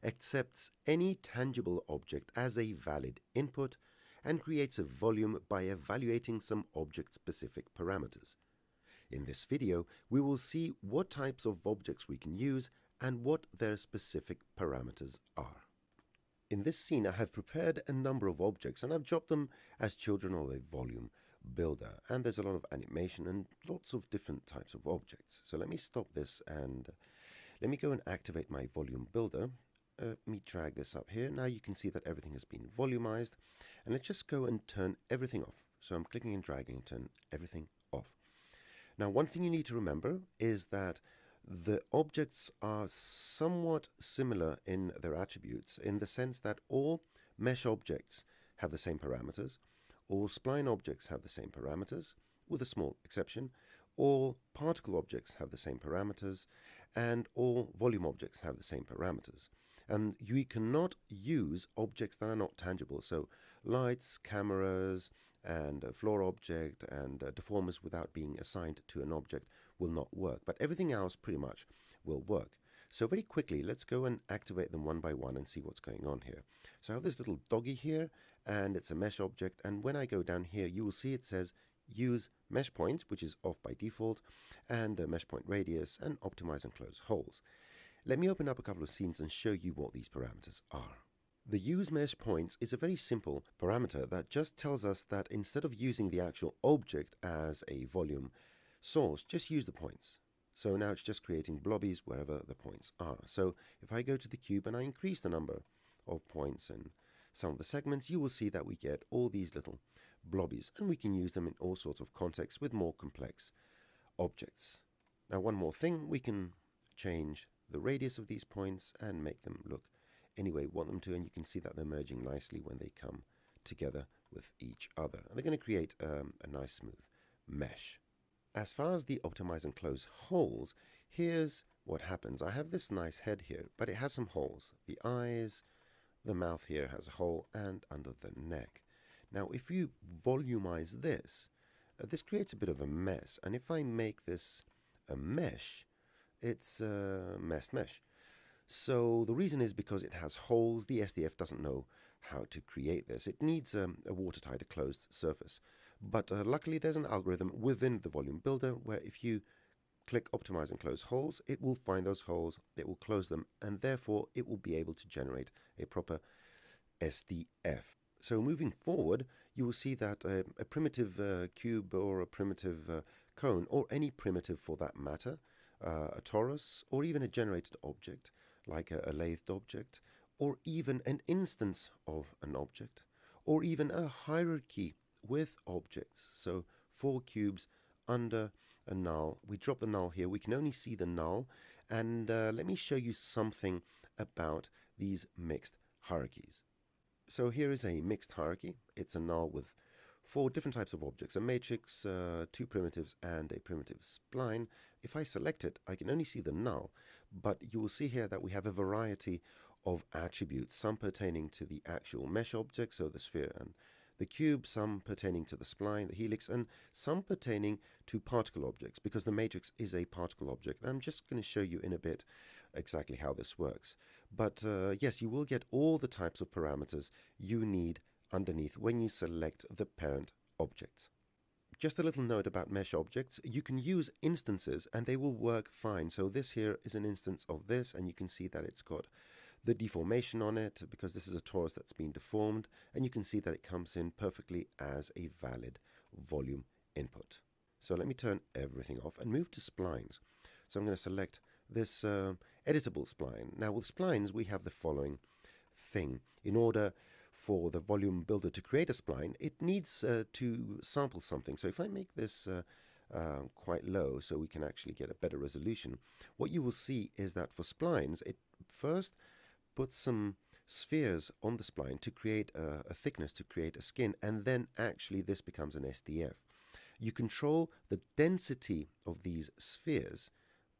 accepts any tangible object as a valid input and creates a volume by evaluating some object-specific parameters. In this video, we will see what types of objects we can use and what their specific parameters are. In this scene, I have prepared a number of objects and I've dropped them as children of a volume builder. And there's a lot of animation and lots of different types of objects. So let me stop this and let me go and activate my volume builder. Let me drag this up here. Now you can see that everything has been volumized. And let's just go and turn everything off. So I'm clicking and dragging and turn everything off. Now, one thing you need to remember is that the objects are somewhat similar in their attributes in the sense that all mesh objects have the same parameters, all spline objects have the same parameters, with a small exception, all particle objects have the same parameters, and all volume objects have the same parameters. And you cannot use objects that are not tangible, so lights, cameras, and a floor object and deformers without being assigned to an object will not work. But everything else pretty much will work. So very quickly, let's go and activate them one by one and see what's going on here. So I have this little doggy here, and it's a mesh object. And when I go down here, you will see it says use mesh points, which is off by default, and mesh point radius, and optimize and close holes. Let me open up a couple of scenes and show you what these parameters are. The use mesh points is a very simple parameter that just tells us that instead of using the actual object as a volume source, just use the points. So now it's just creating blobbies wherever the points are. So if I go to the cube and I increase the number of points in some of the segments, you will see that we get all these little blobbies, and we can use them in all sorts of contexts with more complex objects. Now, one more thing, we can change the radius of these points and make them look any way we want them to, and you can see that they're merging nicely when they come together with each other. And they're going to create a nice smooth mesh. As far as the optimize and close holes, here's what happens. I have this nice head here, but it has some holes. The eyes, the mouth here has a hole, and under the neck. Now, if you volumize this, this creates a bit of a mess. And if I make this a mesh, it's a mesh. So the reason is because it has holes. The SDF doesn't know how to create this. It needs a watertight, a closed surface. But luckily, there's an algorithm within the volume builder where if you click optimize and close holes, it will find those holes, it will close them, and therefore it will be able to generate a proper SDF. So moving forward, you will see that a primitive cube or a primitive cone, or any primitive for that matter, a torus, or even a generated object, like a lathed object, or even an instance of an object, or even a hierarchy with objects. So 4 cubes under a null. We drop the null here. We can only see the null. And let me show you something about these mixed hierarchies. So here is a mixed hierarchy. It's a null with 4 different types of objects, a matrix, 2 primitives, and a primitive spline. If I select it, I can only see the null, but you will see here that we have a variety of attributes, some pertaining to the actual mesh object, so the sphere and the cube, some pertaining to the spline, the helix, and some pertaining to particle objects, because the matrix is a particle object. And I'm just going to show you in a bit exactly how this works. But yes, you will get all the types of parameters you need underneath when you select the parent object. Just a little note about mesh objects. You can use instances and they will work fine. So this here is an instance of this, and you can see that it's got the deformation on it because this is a torus that's been deformed, and you can see that it comes in perfectly as a valid volume input. So let me turn everything off and move to splines. So I'm going to select this editable spline. Now with splines we have the following thing. In order for the volume builder to create a spline, it needs to sample something. So if I make this quite low so we can actually get a better resolution, what you will see is that for splines, it first puts some spheres on the spline to create a thickness, to create a skin, and then actually this becomes an SDF. You control the density of these spheres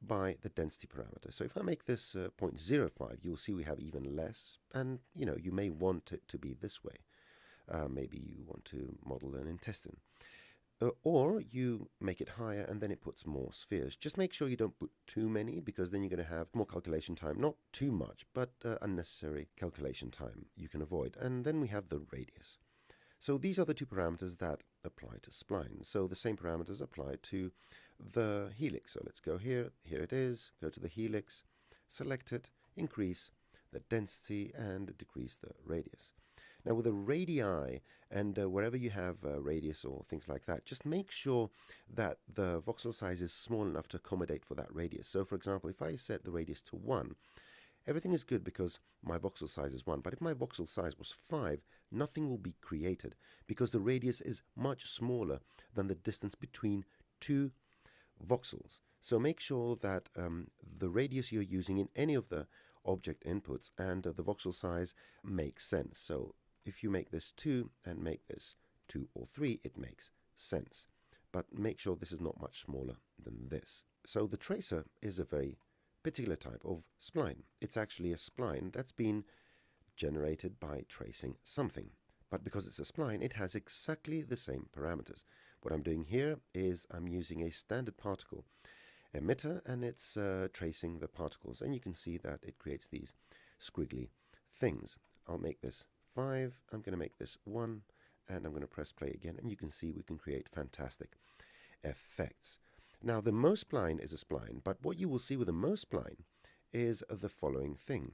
by the density parameter. So if I make this 0.05, you'll see we have even less, and you may want it to be this way. Maybe you want to model an intestine. Or you make it higher and then it puts more spheres. Just make sure you don't put too many, because then you're going to have more calculation time. Not too much, but unnecessary calculation time you can avoid. And then we have the radius. So these are the two parameters that apply to splines. So the same parameters apply to the helix. So let's go here. Here it is. Go to the helix, select it, increase the density and decrease the radius. Now with the radii and wherever you have radius or things like that, just make sure that the voxel size is small enough to accommodate for that radius. So for example, if I set the radius to 1, everything is good because my voxel size is 1. But if my voxel size was 5, nothing will be created because the radius is much smaller than the distance between two voxels. So make sure that the radius you're using in any of the object inputs and the voxel size makes sense. So if you make this 2 and make this 2 or 3, it makes sense. But make sure this is not much smaller than this. So the tracer is a very particular type of spline. It's actually a spline that's been generated by tracing something. But because it's a spline, it has exactly the same parameters. What I'm doing here is I'm using a standard particle emitter, and it's tracing the particles. And you can see that it creates these squiggly things. I'll make this 5, I'm going to make this 1, and I'm going to press play again, and you can see we can create fantastic effects. Now the Mo spline is a spline, but what you will see with a Mo spline is the following thing.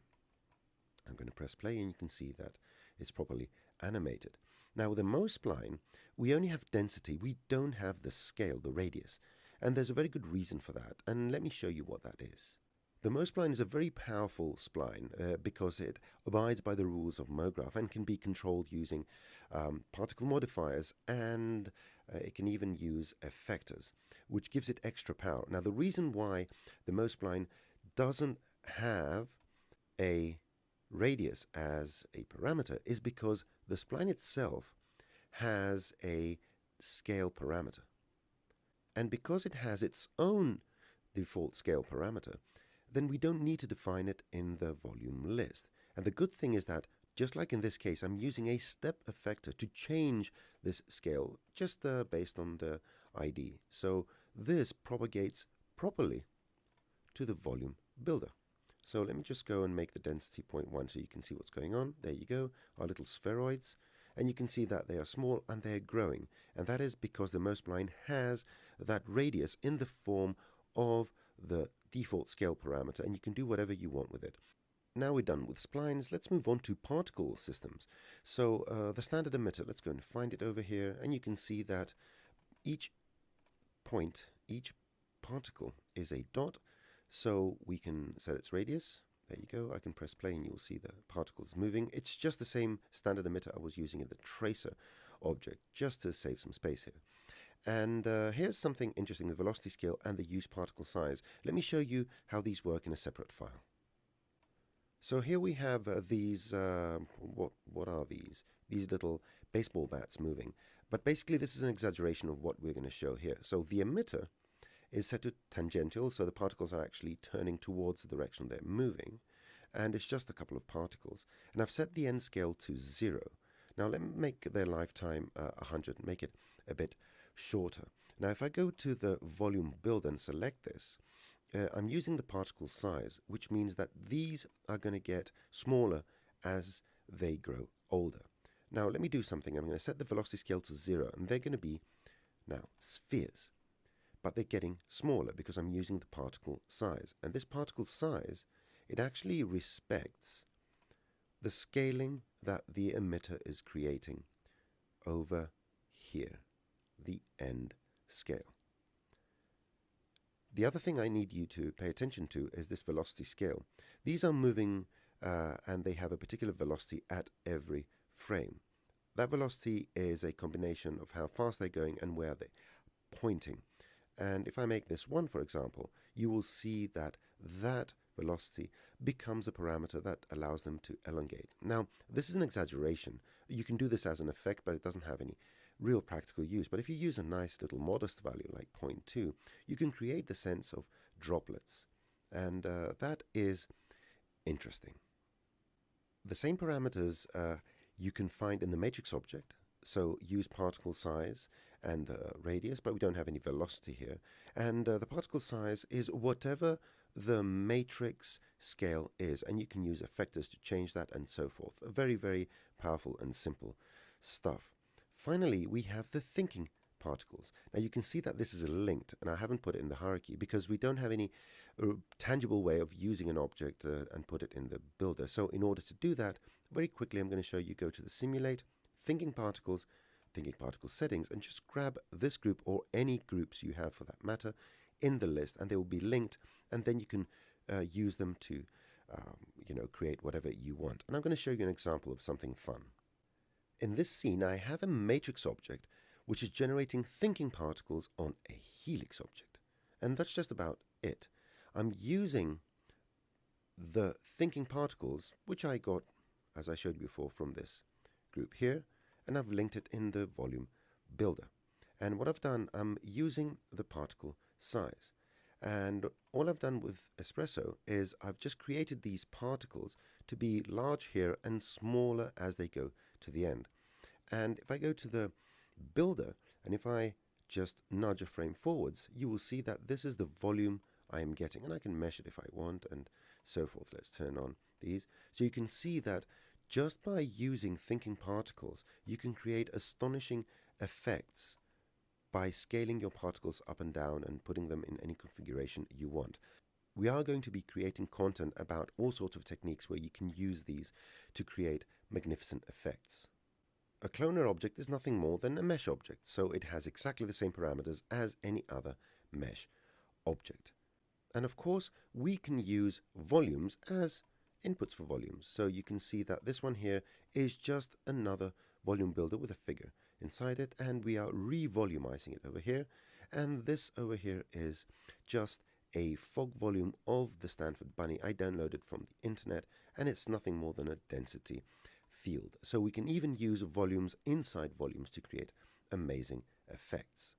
I'm going to press play and you can see that it's properly animated. Now with a Mo spline, we only have density, we don't have the scale, the radius. And there's a very good reason for that, and let me show you what that is. The Mo spline is a very powerful spline because it abides by the rules of MoGraph and can be controlled using particle modifiers, and it can even use effectors, which gives it extra power. Now the reason why the Mo spline doesn't have a radius as a parameter is because the spline itself has a scale parameter. And because it has its own default scale parameter, then we don't need to define it in the volume list. And the good thing is that, just like in this case, I'm using a step effector to change this scale just based on the ID. So this propagates properly to the volume builder. So let me just go and make the density 0.1 so you can see what's going on. There you go, our little spheroids. And you can see that they are small and they're growing. And that is because the Mo spline has that radius in the form of the default scale parameter, and you can do whatever you want with it. Now we're done with splines, let's move on to particle systems. So the standard emitter, let's go and find it over here, and you can see that each point, each particle is a dot, so we can set its radius. There you go, I can press play and you'll see the particles moving. It's just the same standard emitter I was using in the tracer object, just to save some space here. And here's something interesting, the velocity scale and the use particle size. Let me show you how these work in a separate file. So here we have these, what are these? These little baseball bats moving. But basically this is an exaggeration of what we're going to show here. So the emitter is set to tangential, so the particles are actually turning towards the direction they're moving. And it's just a couple of particles. And I've set the end scale to 0. Now let me make their lifetime 100, make it a bit shorter. Now if I go to the volume builder and select this, I'm using the particle size, which means that these are going to get smaller as they grow older. Now let me do something. I'm going to set the velocity scale to 0, and they're going to be now spheres. But they're getting smaller because I'm using the particle size. And this particle size, it actually respects the scaling that the emitter is creating over here, the end scale. The other thing I need you to pay attention to is this velocity scale. These are moving and they have a particular velocity at every frame. That velocity is a combination of how fast they're going and where they're pointing. And if I make this 1, for example, you will see that that velocity becomes a parameter that allows them to elongate. Now, this is an exaggeration. You can do this as an effect, but it doesn't have any real practical use. But if you use a nice little modest value like 0.2, you can create the sense of droplets. And that is interesting. The same parameters you can find in the matrix object. So use particle size and the radius, but we don't have any velocity here. And the particle size is whatever the matrix scale is, and you can use effectors to change that and so forth. Very, very powerful and simple stuff. Finally, we have the thinking particles. Now you can see that this is linked, and I haven't put it in the hierarchy because we don't have any tangible way of using an object and put it in the builder. So in order to do that, very quickly I'm going to show you, go to the simulate, thinking particle settings, and just grab this group or any groups you have for that matter in the list, and they will be linked, and then you can use them to create whatever you want. And I'm going to show you an example of something fun. In this scene, I have a matrix object which is generating thinking particles on a helix object. And that's just about it. I'm using the thinking particles, which I got, as I showed you before, from this group here, and I've linked it in the volume builder. And what I've done, I'm using the particle size. And all I've done with Espresso is I've just created these particles to be large here and smaller as they go to the end. And if I go to the builder, and if I just nudge a frame forwards, you will see that this is the volume I am getting, and I can mesh it if I want and so forth. Let's turn on these. So you can see that just by using thinking particles, you can create astonishing effects by scaling your particles up and down and putting them in any configuration you want. We are going to be creating content about all sorts of techniques where you can use these to create magnificent effects. A cloner object is nothing more than a mesh object, so it has exactly the same parameters as any other mesh object. And of course, we can use volumes as inputs for volumes. So you can see that this one here is just another volume builder with a figure inside it, and we are re-volumizing it over here. And this over here is just a fog volume of the Stanford Bunny. I downloaded from the internet, and it's nothing more than a density field. So we can even use volumes inside volumes to create amazing effects.